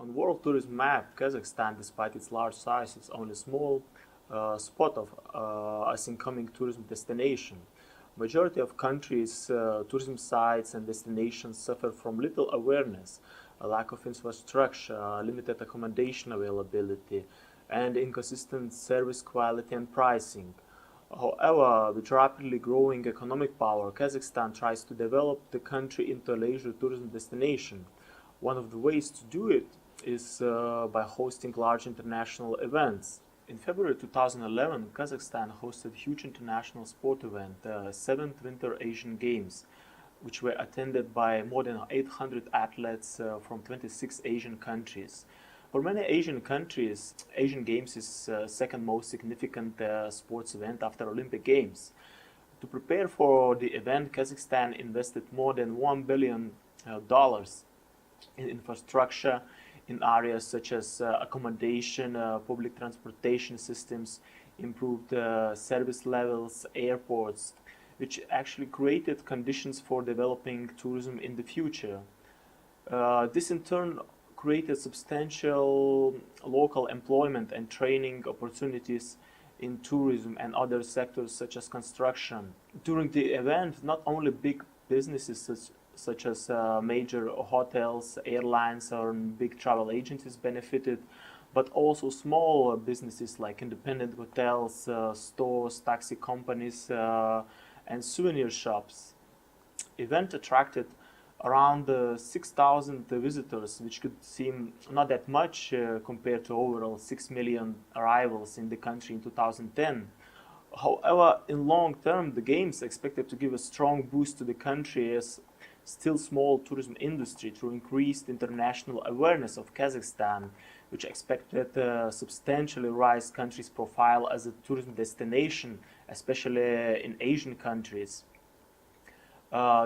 On world tourism map, Kazakhstan, despite its large size, is only a small spot of as incoming tourism destination. Majority of countries' tourism sites and destinations suffer from little awareness, a lack of infrastructure, limited accommodation availability, and inconsistent service quality and pricing. However, with rapidly growing economic power, Kazakhstan tries to develop the country into a leisure tourism destination. One of the ways to do it is by hosting large international events. In February 2011, Kazakhstan hosted a huge international sport event, the 7th Winter Asian Games, which were attended by more than 800 athletes from 26 Asian countries. For many Asian countries, Asian Games is the second most significant sports event after Olympic Games. To prepare for the event, Kazakhstan invested more than $1 billion in infrastructure in areas such as accommodation, public transportation systems, improved service levels, airports, which actually created conditions for developing tourism in the future. This in turn created substantial local employment and training opportunities in tourism and other sectors such as construction. During the event, not only big businesses such as major hotels, airlines, or big travel agencies benefited, but also small businesses like independent hotels, stores, taxi companies, and souvenir shops. Event attracted around 6,000 visitors, which could seem not that much compared to overall 6 million arrivals in the country in 2010. However, in long term, the games expected to give a strong boost to the country's still small tourism industry through increased international awareness of Kazakhstan, which expected substantially rise country's profile as a tourism destination, especially in Asian countries.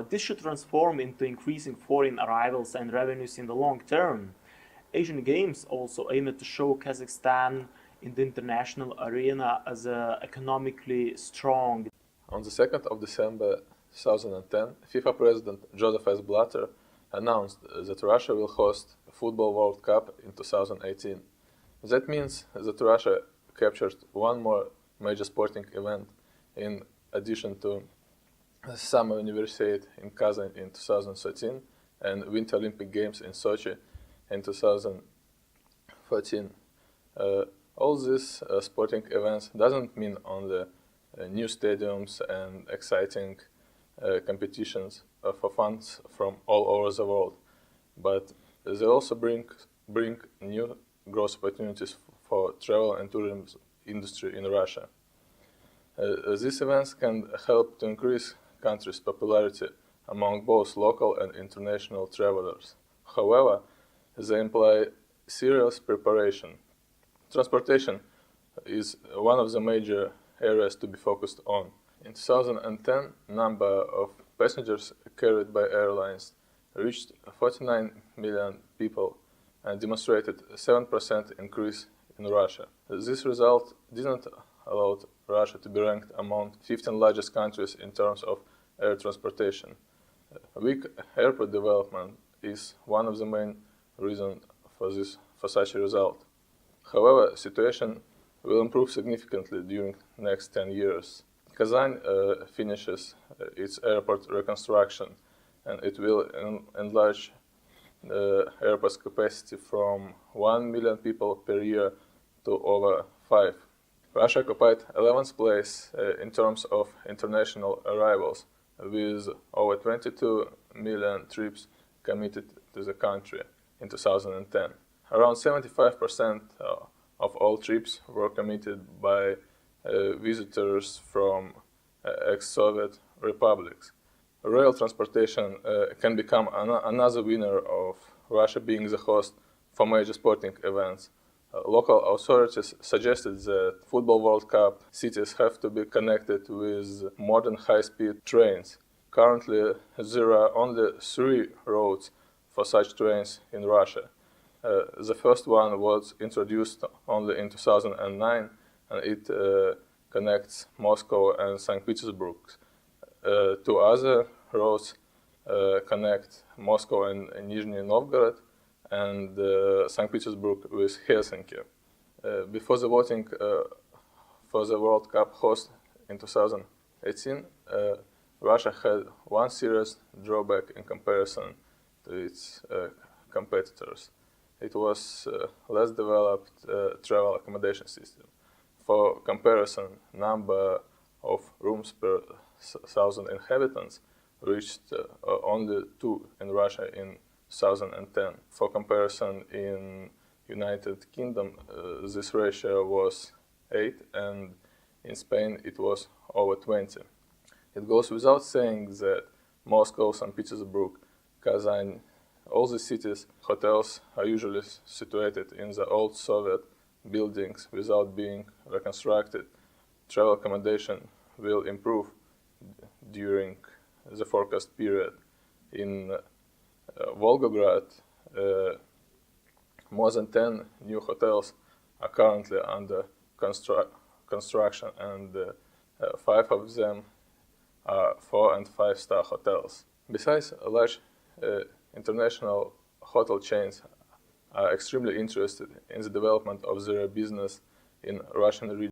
This should transform into increasing foreign arrivals and revenues in the long term. Asian Games also aimed to show Kazakhstan in the international arena as economically strong. On the 2nd of December 2010, FIFA President Joseph S. Blatter announced that Russia will host a Football World Cup in 2018. That means that Russia captured one more major sporting event in addition to Summer Universiade in Kazan in 2013 and Winter Olympic Games in Sochi in 2014. All these sporting events doesn't mean only new stadiums and exciting competitions for fans from all over the world, but they also bring new growth opportunities for travel and tourism industry in Russia. These events can help to increase country's popularity among both local and international travelers. However, they imply serious preparation. Transportation is one of the major areas to be focused on. In 2010, number of passengers carried by airlines reached 49 million people and demonstrated a 7% increase in Russia. This result didn't allow Russia to be ranked among 15 largest countries in terms of air transportation. Weak airport development is one of the main reasons for such a result. However, situation will improve significantly during next 10 years. Kazan finishes its airport reconstruction, and it will enlarge the airport's capacity from 1 million people per year to over 5. Russia occupied 11th place in terms of international arrivals, with over 22 million trips committed to the country in 2010. Around 75% of all trips were committed by visitors from ex-Soviet republics. Rail transportation can become another winner of Russia being the host for major sporting events. Local authorities suggested that Football World Cup cities have to be connected with modern high-speed trains. Currently, there are only 3 routes for such trains in Russia. The first one was introduced only in 2009, and it connects Moscow and St. Petersburg. 2 other routes connect Moscow and Nizhny Novgorod, and St. Petersburg with Helsinki. Before the voting for the World Cup host in 2018, Russia had one serious drawback in comparison to its competitors. It was less developed travel accommodation system. For comparison, number of rooms per 1,000 inhabitants reached only 2 in Russia in 2010. For comparison, in United Kingdom, this ratio was 8, and in Spain it was over 20. It goes without saying that Moscow, St. Petersburg, Kazan, all the cities' hotels are usually situated in the old Soviet buildings without being reconstructed. Travel accommodation will improve during the forecast period. In Volgograd, more than 10 new hotels are currently under construction, and 5 of them are 4- and 5-star hotels. Besides, large international hotel chains are extremely interested in the development of their business in Russian region.